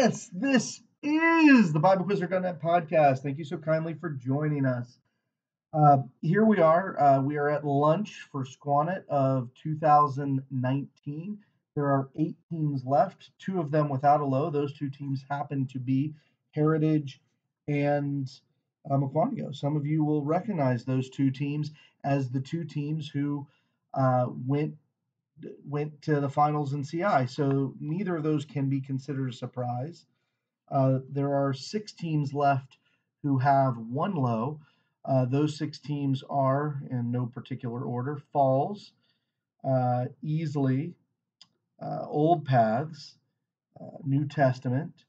Yes, this is the BibleQuizer.net podcast. Thank you so kindly for joining us. Here we are. We are at lunch for SCQANIT of 2019. There are 8 teams left, 2 of them without a low. Those 2 teams happen to be Heritage and Mukwonago. Some of you will recognize those 2 teams as the 2 teams who went to the finals in CI. So neither of those can be considered a surprise. There are 6 teams left who have 1 low. Those 6 teams are, in no particular order, Falls, Easley, Old Paths, New Testament,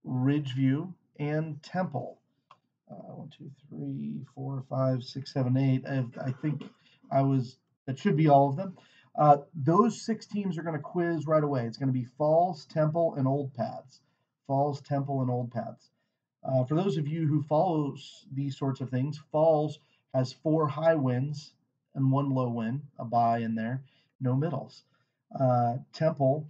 Ridgeview, and Temple. 1, 2, 3, 4, 5, 6, 7, 8. I think that should be all of them. Those 6 teams are going to quiz right away. It's going to be Falls, Temple, and Old Paths. Falls, Temple, and Old Paths. For those of you who follows these sorts of things, Falls has 4 high wins and 1 low win, a bye in there, no middles. Temple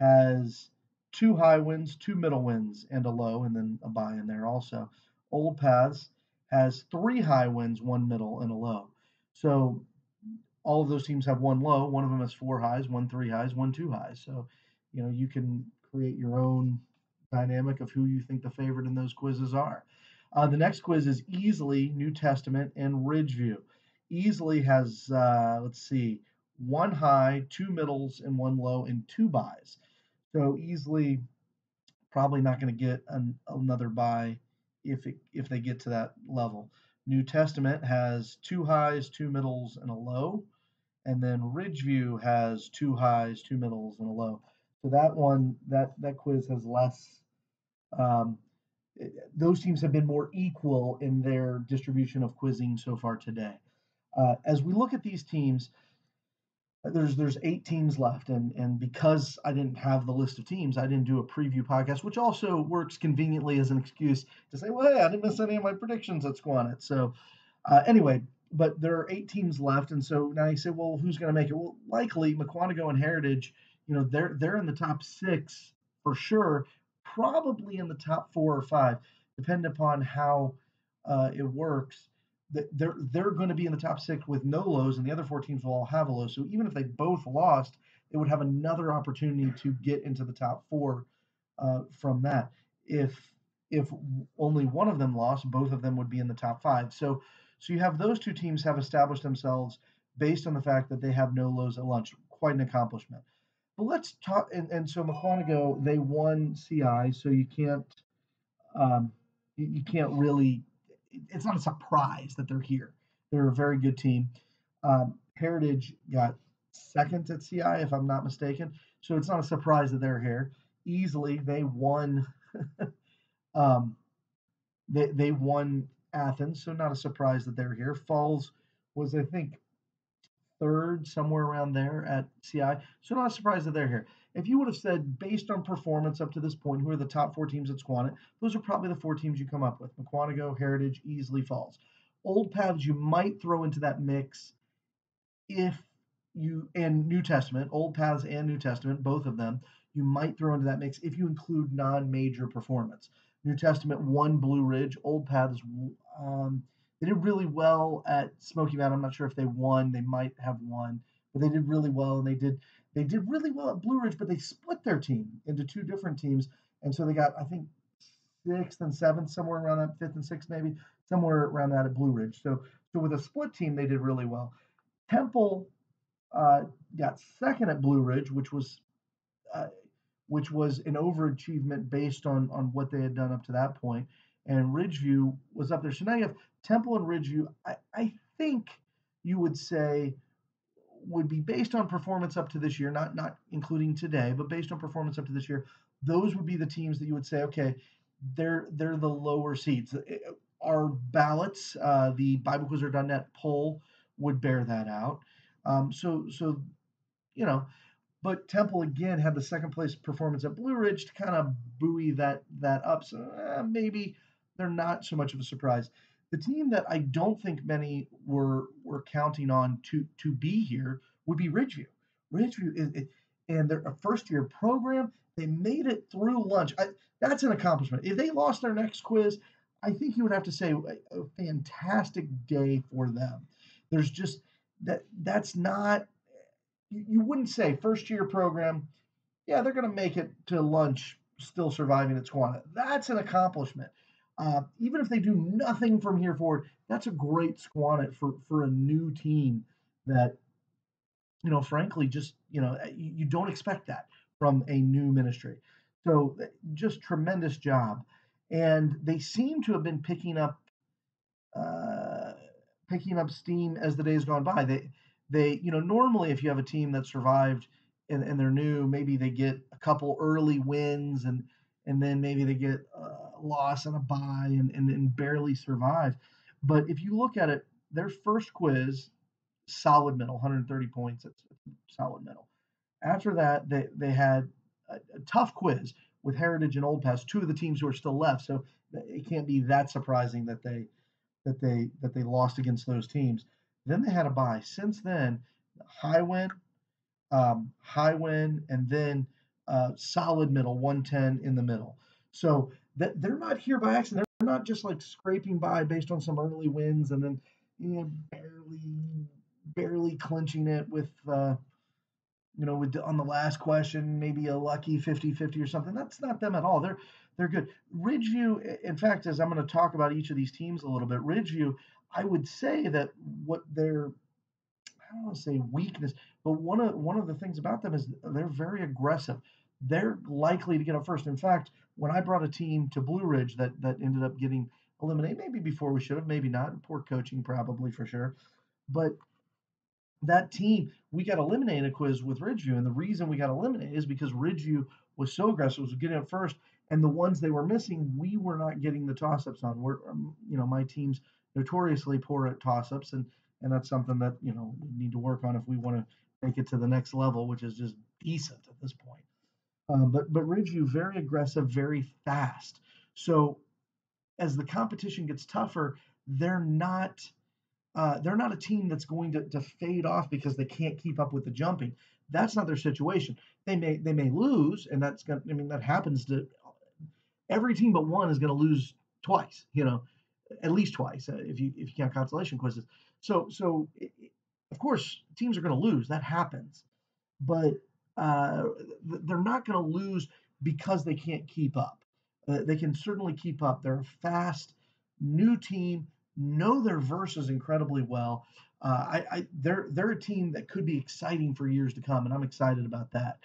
has 2 high wins, 2 middle wins, and a low, and then a bye in there also. Old Paths has 3 high wins, 1 middle, and a low. So all of those teams have 1 low. One of them has 4 highs, 1 3 highs, 1 2 highs. So, you can create your own dynamic of who you think the favorite in those quizzes are. The next quiz is Easley, New Testament, and Ridgeview. Easley has, 1 high, 2 middles, and 1 low, and 2 byes. So Easley probably not going to get another bye if they get to that level. New Testament has 2 highs, 2 middles, and a low. And then Ridgeview has 2 highs, 2 middles, and a low. So that quiz has less. Those teams have been more equal in their distribution of quizzing so far today. As we look at these teams, there's 8 teams left, and because I didn't have the list of teams, I didn't do a preview podcast, which also works conveniently as an excuse to say, well, hey, I didn't miss any of my predictions at SCQANIT. So anyway, but there are 8 teams left, and so now you say, well, who's going to make it? Well, likely Mukwonago and Heritage, they're in the top 6 for sure, probably in the top 4 or 5, depending upon how it works. They're going to be in the top 6 with no lows, and the other 4 teams will all have a low. So even if they both lost, they would have another opportunity to get into the top 4 from that. If only one of them lost, both of them would be in the top 5. So you have those 2 teams have established themselves based on the fact that they have no lows at lunch. Quite an accomplishment. But let's talk. And so Mukwonago, they won CI, so you can't really. It's not a surprise that they're here. They're a very good team. Heritage got 2nd at CI, if I'm not mistaken. So it's not a surprise that they're here. Easily, they won. They won Athens, so not a surprise that they're here. Falls was, I think, 3rd, somewhere around there at CI. So not a surprise that they're here. If you would have said, based on performance up to this point, who are the top 4 teams at SCQANIT, those are probably the 4 teams you come up with. Mukwonago, Heritage, Easley, Falls. Old Paths you might throw into that mix and New Testament, Old Paths and New Testament, both of them, you might throw into that mix if you include non-major performance. New Testament won Blue Ridge. Old Paths, they did really well at Smoky Mountain. I'm not sure if they won. They might have won, but they did really well, and they did really well at Blue Ridge, but they split their team into 2 different teams, and so they got, I think, 6th and 7th, somewhere around that, 5th and 6th maybe, somewhere around that at Blue Ridge. So with a split team, they did really well. Temple got 2nd at Blue Ridge, which was an overachievement based on what they had done up to that point. And Ridgeview was up there. So now you have Temple and Ridgeview. I think you would say would be based on performance up to this year, not including today, but based on performance up to this year. Those would be the teams that you would say, okay, they're the lower seeds. Our ballots, the BibleQuizer.net poll would bear that out. But Temple again had the 2nd place performance at Blue Ridge to kind of buoy that up. So maybe they're not so much of a surprise. The team that I don't think many were counting on to be here would be Ridgeview. Ridgeview and they're a first-year program. They made it through lunch. That's an accomplishment. If they lost their next quiz, I think you would have to say a fantastic day for them. There's just that's not you wouldn't say first-year program, yeah, they're going to make it to lunch still surviving at SCQANIT. That's an accomplishment. Even if they do nothing from here forward, that's a great SCQANIT for a new team that, frankly, just, you don't expect that from a new ministry. So just tremendous job. And they seem to have been uh, picking up steam as the days gone by. Normally if you have a team that survived and they're new, maybe they get a couple early wins and then maybe they get a loss and a bye and barely survive. But if you look at it, their first quiz, solid middle, 130 points. It's solid middle. After that, they had a tough quiz with Heritage and Old Pass, two of the teams who are still left. So it can't be that surprising that they lost against those teams. Then they had a bye. Since then, high win, high win, and then solid middle, 110 in the middle. So that they're not here by accident. They're not just like scraping by based on some early wins and then barely clinching it with on the last question, maybe a lucky 50-50 or something. That's not them at all. They're good. Ridgeview, in fact, as I'm going to talk about each of these teams a little bit, Ridgeview, I would say that what their, I don't want to say weakness, but one of the things about them is they're very aggressive. They're likely to get up first. In fact, when I brought a team to Blue Ridge that ended up getting eliminated, maybe before we should have, maybe not. Poor coaching, probably for sure. But that team, we got eliminated a quiz with Ridgeview, and the reason we got eliminated is because Ridgeview was so aggressive, was getting up first, and the ones they were missing, we were not getting the toss-ups on. My team's notoriously poor at toss-ups, and that's something that we need to work on if we want to make it to the next level, which is just decent at this point. But Ridgeview, very aggressive, very fast. So as the competition gets tougher, they're not a team that's going to fade off because they can't keep up with the jumping. That's not their situation. They may lose, and that happens to every team but one is going to lose twice. At least twice if you count consolation quizzes. So of course teams are going to lose. That happens, but they're not going to lose because they can't keep up. They can certainly keep up. They're a fast new team, know their verses incredibly well. They're a team that could be exciting for years to come, and I'm excited about that.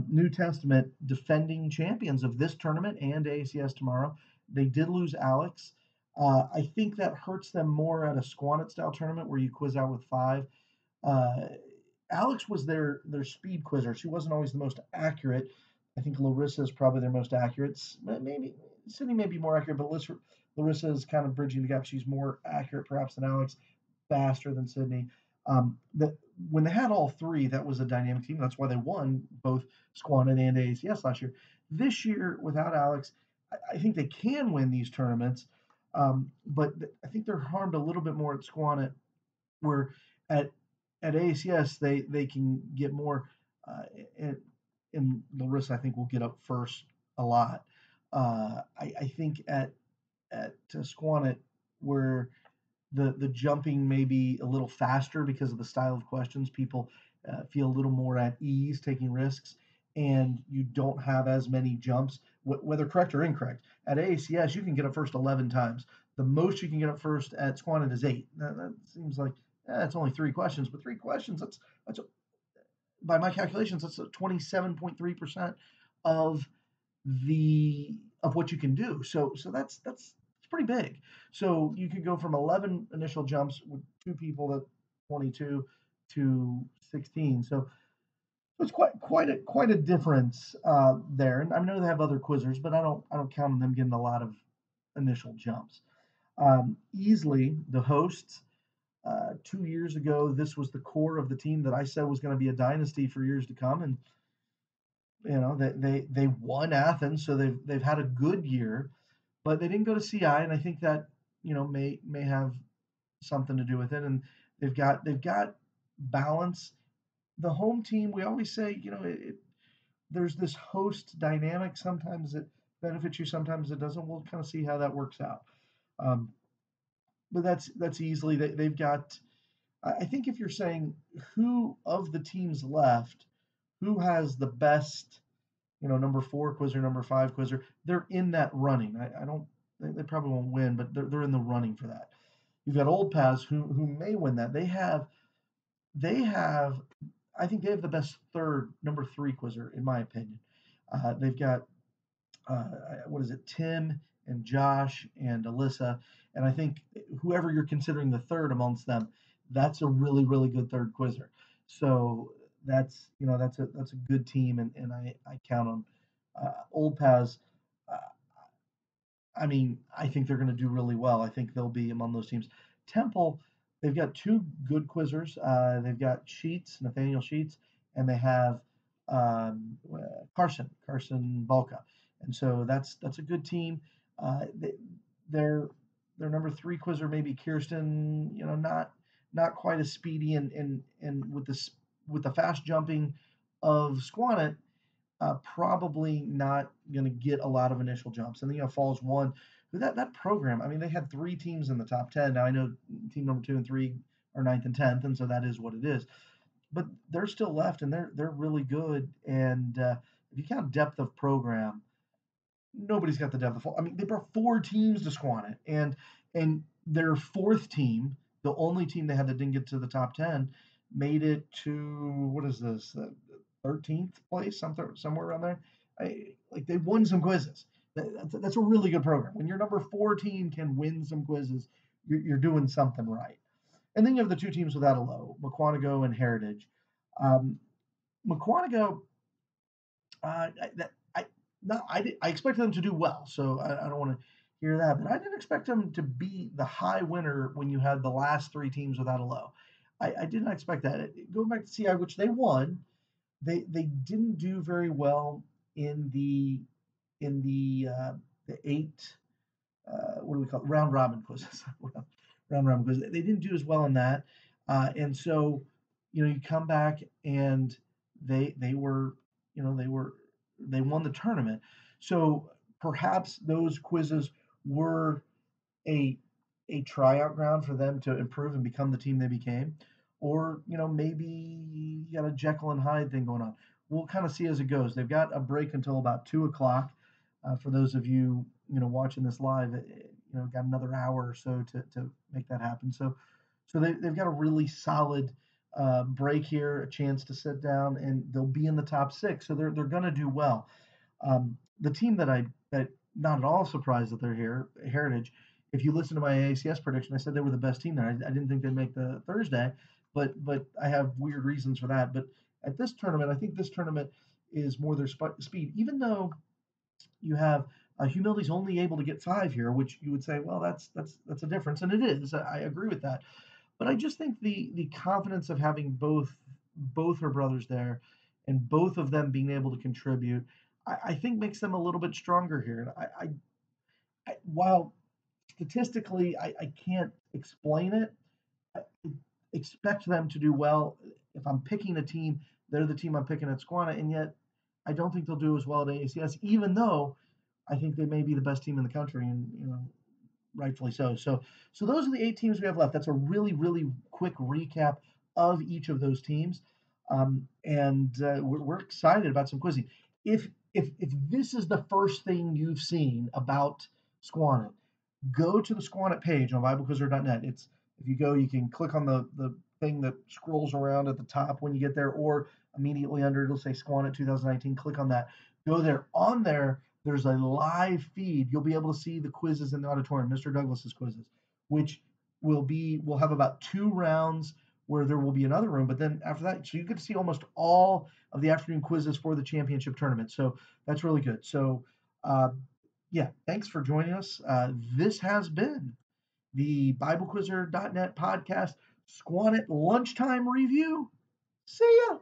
New Testament defending champions of this tournament and ACS tomorrow. They did lose Alex. I think that hurts them more at a SCQANIT style tournament where you quiz out with 5. Alex was their speed quizzer. She wasn't always the most accurate. I think Larissa is probably their most accurate. Maybe Sydney may be more accurate, but Larissa is kind of bridging the gap. She's more accurate perhaps than Alex, faster than Sydney. When they had all three, that was a dynamic team. That's why they won both SCQANIT and ACS last year. This year, without Alex, I think they can win these tournaments, but I think they're harmed a little bit more at SCQANIT, where at ACS they can get more. And Larissa, I think, will get up first a lot. I think at SCQANIT, where the jumping may be a little faster because of the style of questions, people feel a little more at ease taking risks, and you don't have as many jumps, whether correct or incorrect. At ACS, you can get up first 11 times. The most you can get up first at SCQANIT is 8. That seems like it's only 3 questions, but 3 questions, that's by my calculations, that's 27.3% of what you can do. So that's pretty big. So you could go from 11 initial jumps with 2 people at 22 to 16. So it's quite a difference there. And I know they have other quizzers, but I don't count on them getting a lot of initial jumps. Easily, the hosts. 2 years ago, this was the core of the team that I said was going to be a dynasty for years to come, and they won Athens, so they've had a good year, but they didn't go to CI, and I think that may have something to do with it. And they've got balance the home team, we always say, there's this host dynamic. Sometimes it benefits you, sometimes it doesn't. We'll kind of see how that works out. Um, but that's easily they've got. I think if you're saying who of the teams left, who has the best, number four quizzer, number five quizzer, they're in that running. I don't. They probably won't win, but they're in the running for that. You've got Old Paz who may win that. They have I think they have the best third number three quizzer in my opinion. They've got uh, what is it, Tim and Josh and Alyssa, and I think whoever you're considering the third amongst them, that's a really really good third quizzer. So that's a good team, and I count on Old Paz. Uh, I mean, I think they're going to do really well. I think they'll be among those teams. Temple, they've got two good quizzers. They've got Sheets, Nathaniel Sheets, and they have Carson Balka, and so that's a good team. Their their number three quizzer maybe Kirsten, not quite as speedy and with the fast jumping of Squanit, probably not going to get a lot of initial jumps. And then Falls one, but that program. I mean, they had three teams in the top 10. Now I know team number two and three are ninth and 10th, and so that is what it is. But they're still left, and they're really good. And if you count depth of program, nobody's got the depth of. I mean, they brought four teams to Squanit, and their fourth team, the only team they had that didn't get to the top 10, made it to what is this? 13th place, somewhere around there. Like they won some quizzes. That's a really good program. When your number 14 can win some quizzes, you're doing something right. And then you have the two teams without a low, McQuantico and Heritage. Um, McQuantico, I no, I expected them to do well, so I don't want to hear that, but I didn't expect them to be the high winner when you had the last three teams without a low. I did not expect that. Going back to CI, which they won, they didn't do very well in the eight, what do we call it, round robin quizzes. Round robin quizzes. They didn't do as well in that, and so you come back and they were they were they won the tournament. So perhaps those quizzes were a tryout ground for them to improve and become the team they became, or maybe you got a Jekyll and Hyde thing going on. We'll kind of see as it goes. They've got a break until about 2 o'clock. For those of you watching this live, got another hour or so to make that happen. So they've got a really solid break here, a chance to sit down, and they'll be in the top six. So they're going to do well. The team that not at all surprised that they're here, Heritage. If you listen to my ACS prediction, I said they were the best team there. I didn't think they'd make the Thursday, but I have weird reasons for that. But at this tournament, I think this tournament is more their speed. Even though you have Humility's only able to get five here, which you would say, well, that's a difference, and it is. I agree with that. But I just think the confidence of having both her brothers there, and both of them being able to contribute, I think makes them a little bit stronger here. And while statistically I can't explain it, I expect them to do well. If I'm picking a team, they're the team I'm picking at Squana, and yet I don't think they'll do as well at AACS, even though I think they may be the best team in the country, and rightfully so. So those are the eight teams we have left. That's a really really quick recap of each of those teams, and we're excited about some quizzing. If this is the first thing you've seen about Squanit, go to the Squanit page on BibleQuizzer.net. It's If you go, you can click on the thing that scrolls around at the top when you get there, or immediately under it'll say Squanit 2019. Click on that. Go there. On there, there's a live feed. You'll be able to see the quizzes in the auditorium, Mr. Douglas's quizzes, which we'll have about 2 rounds where there will be another room, but then after that, so you get to see almost all of the afternoon quizzes for the championship tournament. So that's really good. So yeah, thanks for joining us. This has been the BibleQuizzer.net podcast, Squanit Lunchtime Review. See ya.